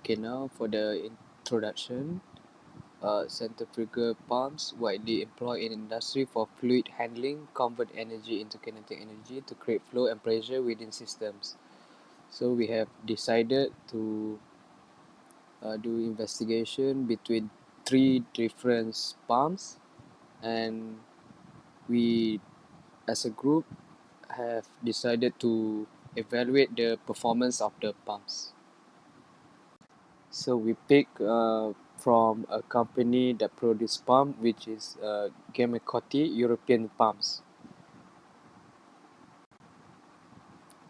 Okay, now for the introduction. Centrifugal pumps widely employed in industry for fluid handling, convert energy into kinetic energy to create flow and pressure within systems. So we have decided to do investigation between three different pumps, and we as a group have decided to evaluate the performance of the pumps. So we pick from a company that produce pump, which is Gamecoti European Pumps.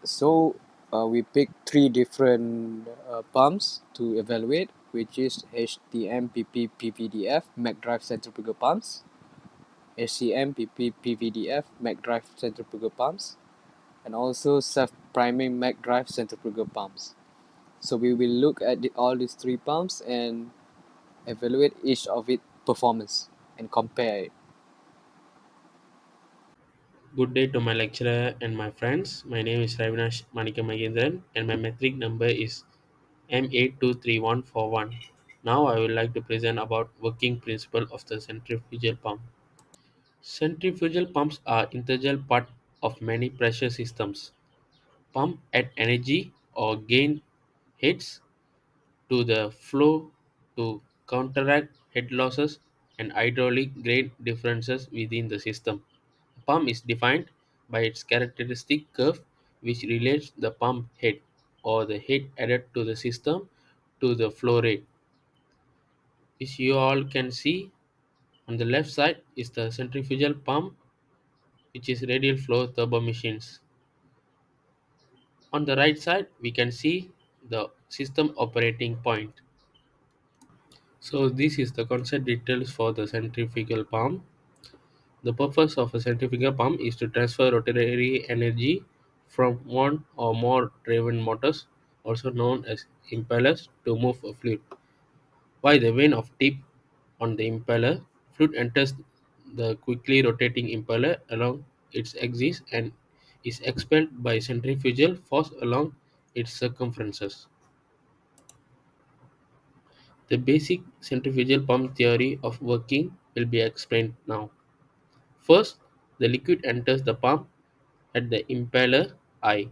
So we pick three different pumps to evaluate, which is HTM PP PVDF Mac Drive Centrifugal Pumps, HCM PP PVDF Mac Drive Centrifugal Pumps, and also self-priming Mac Drive Centrifugal Pumps. So we will look at all these three pumps and evaluate each of its performance and compare it. Good day to my lecturer and my friends. My name is Ravinash Manikamagendran and my metric number is M823141. Now I would like to present about working principle of the centrifugal pump. Centrifugal pumps are integral part of many pressure systems. Pump add energy or gain heads to the flow to counteract head losses and hydraulic grade differences within the system. A pump is defined by its characteristic curve which relates the pump head or the head added to the system to the flow rate. Which you all can see on the left side is the centrifugal pump, which is radial flow turbo machines. On the right side we can see the system operating point. So this is the concept details for the centrifugal pump. The purpose of a centrifugal pump is to transfer rotary energy from one or more driven motors, also known as impellers, to move a fluid. While the vane of tip on the impeller, fluid enters the quickly rotating impeller along its axis and is expelled by centrifugal force along its circumferences. The basic centrifugal pump theory of working will be explained now. First, the liquid enters the pump at the impeller eye.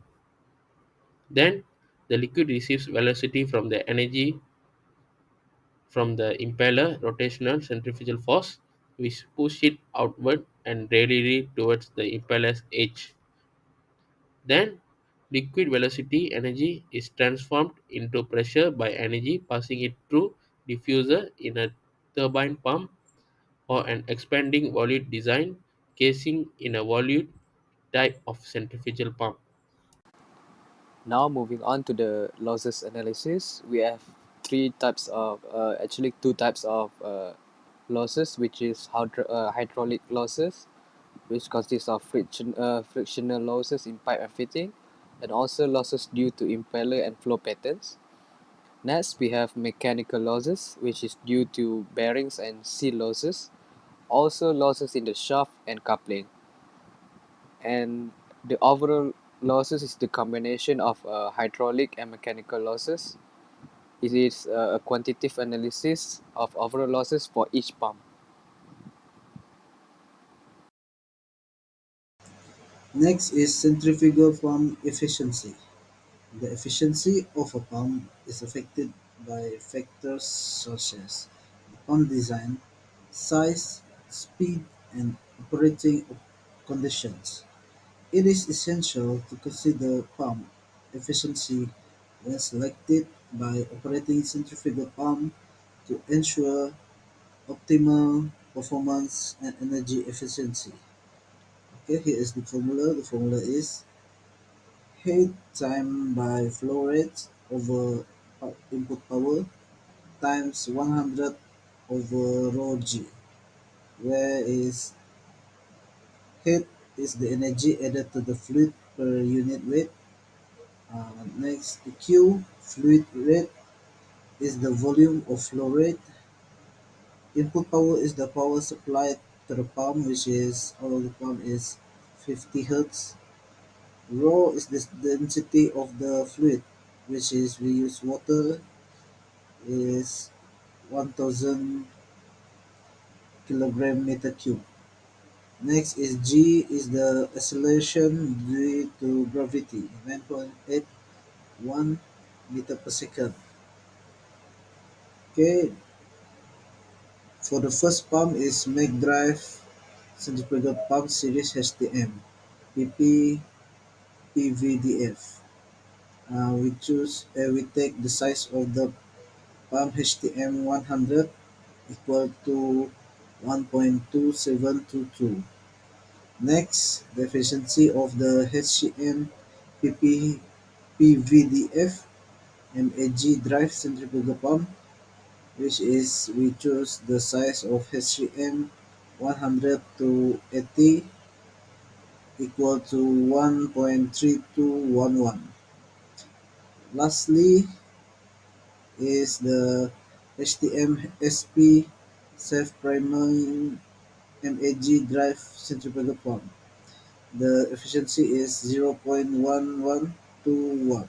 Then, the liquid receives velocity from the energy from the impeller rotational centrifugal force, which push it outward and radially towards the impeller's edge. Then, liquid velocity energy is transformed into pressure by energy passing it through diffuser in a turbine pump or an expanding volute design casing in a volute type of centrifugal pump. Now moving on to the losses analysis, we have actually two types of losses, which is hydraulic losses, which consists of frictional losses in pipe and fitting, and also losses due to impeller and flow patterns. Next, we have mechanical losses, which is due to bearings and seal losses, also losses in the shaft and coupling. And the overall losses is the combination of hydraulic and mechanical losses. It is a quantitative analysis of overall losses for each pump. Next is centrifugal pump efficiency. The efficiency of a pump is affected by factors such as the pump design, size, speed, and operating conditions. It is essential to consider pump efficiency when selected by operating centrifugal pump to ensure optimal performance and energy efficiency. Okay, here is the formula. The formula is head time by flow rate over input power times 100 over rho g, where is head is the energy added to the fluid per unit weight. Next, the Q fluid rate is the volume of flow rate. Input power is the power supplied to the pump, which is out of the pump is 50 hertz. Rho is the density of the fluid, which is we use water is 1000 kilogram meter cube. Next is G is the acceleration due to gravity, 9.81 meter per second. Okay, for the first pump is Mag Drive centrifugal pump series HTM, PP, PVDF. We take the size of the pump HTM 100 equal to 1.2722. Next, the efficiency of the HCM PP PVDF MAG drive centrifugal pump, which is we choose the size of HCM 100 to 80 equal to 1.3211. Lastly is the HTM SP self-priming MAG drive centrifugal pump. The efficiency is 0.1121.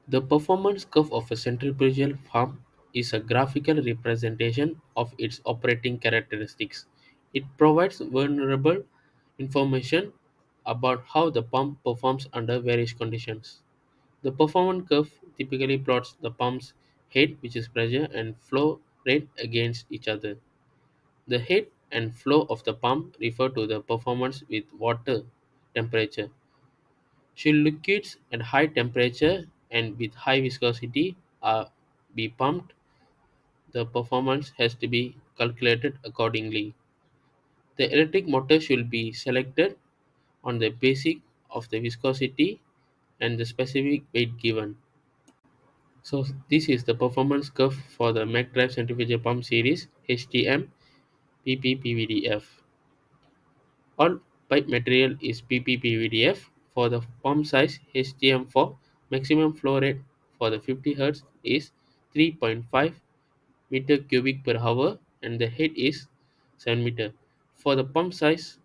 The performance curve of a centrifugal pump is a graphical representation of its operating characteristics. It provides vulnerable information about how the pump performs under various conditions. The performance curve typically plots the pump's head, which is pressure, and flow rate against each other. The head and flow of the pump refer to the performance with water temperature. Should liquids at high temperature and with high viscosity be pumped, the performance has to be calculated accordingly. The electric motor should be selected on the basis of the viscosity and the specific weight given. So this is the performance curve for the Mac Drive centrifugal pump series HTM PPPVDF. All pipe material is PPPVDF. For the pump size, HTM for maximum flow rate for the 50 Hz is 3.5 meter cubic per hour and the head is 7 meter. For the pump size,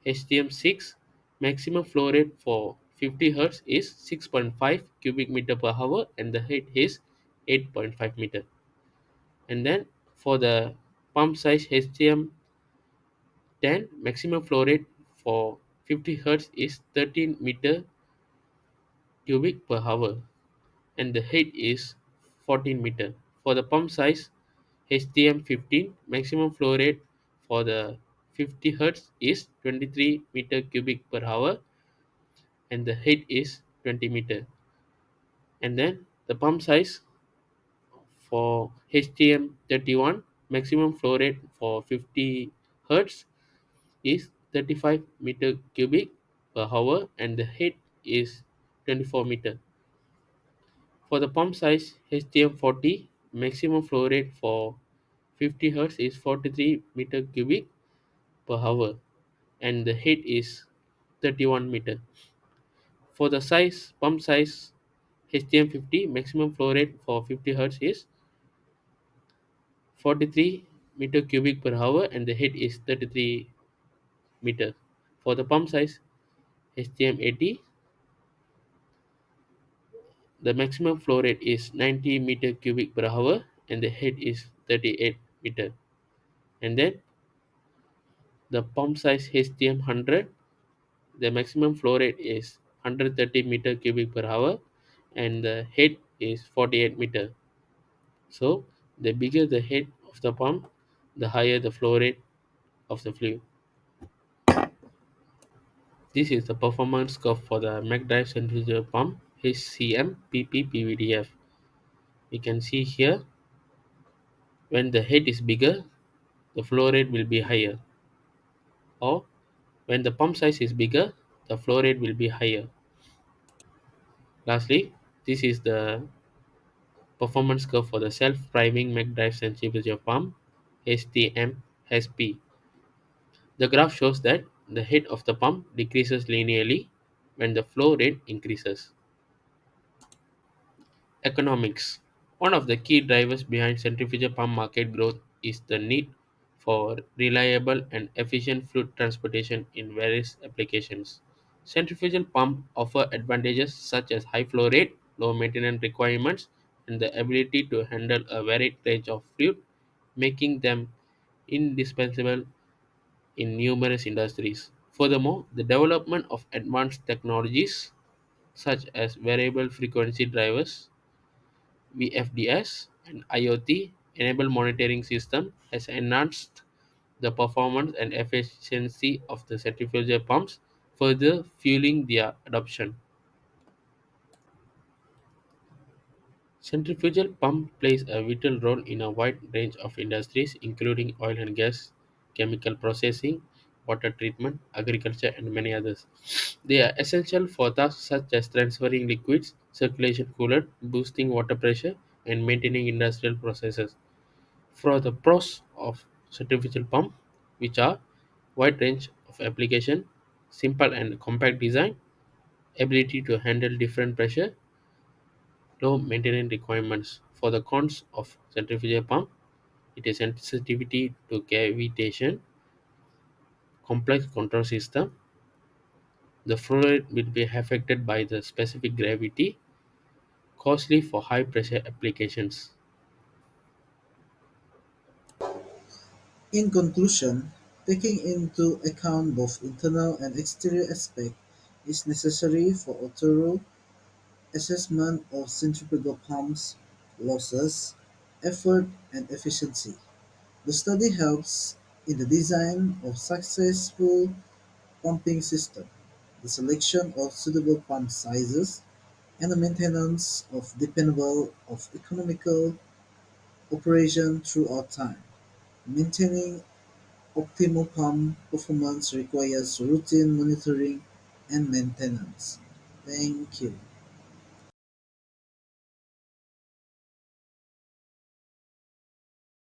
HTM6 maximum flow rate for 50 Hz is 6.5 cubic meter per hour and the head is 8.5 meter. And then for the pump size HTM 10 maximum flow rate for 50 Hz is 13 meter cubic per hour and the height is 14 meter. For the pump size HTM 15 maximum flow rate for the 50 Hz is 23 meter cubic per hour and the height is 20 meter. And then the pump size for HTM 31 maximum flow rate for 50 Hz is 35 meter cubic per hour and the head is 24 meter. For the pump size HTM40 maximum flow rate for 50 Hz is 43 meter cubic per hour and the head is 31 meter. For the size pump size HTM50 maximum flow rate for 50 Hz is 43 meter cubic per hour and the head is 33 meter. For the pump size HTM80 the maximum flow rate is 90 meter cubic per hour and the head is 38 meter. And then the pump size HTM 100, the maximum flow rate is 130 meter cubic per hour and the head is 48 meter. So the bigger the head of the pump, the higher the flow rate of the fluid. This is the performance curve for the McDrive centrifugal pump HCM PPPVDF. You can see here when the head is bigger, the flow rate will be higher, or when the pump size is bigger, the flow rate will be higher. Lastly, this is the performance curve for the self-priming McDrive centrifugal pump HTM-SP. The graph shows that the head of the pump decreases linearly when the flow rate increases. Economics. One of the key drivers behind centrifugal pump market growth is the need for reliable and efficient fluid transportation in various applications. Centrifugal pumps offer advantages such as high flow rate, low maintenance requirements, and the ability to handle a varied range of fluid, making them indispensable in numerous industries. Furthermore, the development of advanced technologies such as variable frequency drivers (VFDs) and IoT enabled monitoring system has enhanced the performance and efficiency of the centrifugal pumps, further fueling their adoption. Centrifugal pump plays a vital role in a wide range of industries, including oil and gas, chemical processing, water treatment, agriculture, and many others. They are essential for tasks such as transferring liquids, circulation coolant, boosting water pressure, and maintaining industrial processes. For the pros of centrifugal pump, which are wide range of application, simple and compact design, ability to handle different pressure, low maintenance requirements. For the cons of centrifugal pump, it is sensitivity to cavitation, complex control system. The fluid will be affected by the specific gravity, costly for high pressure applications. In conclusion, taking into account both internal and exterior aspects is necessary for a thorough assessment of centrifugal pumps, losses, effort, and efficiency. The study helps in the design of successful pumping system, the selection of suitable pump sizes, and the maintenance of dependable of economical operation throughout time. Maintaining optimal pump performance requires routine monitoring and maintenance. Thank you.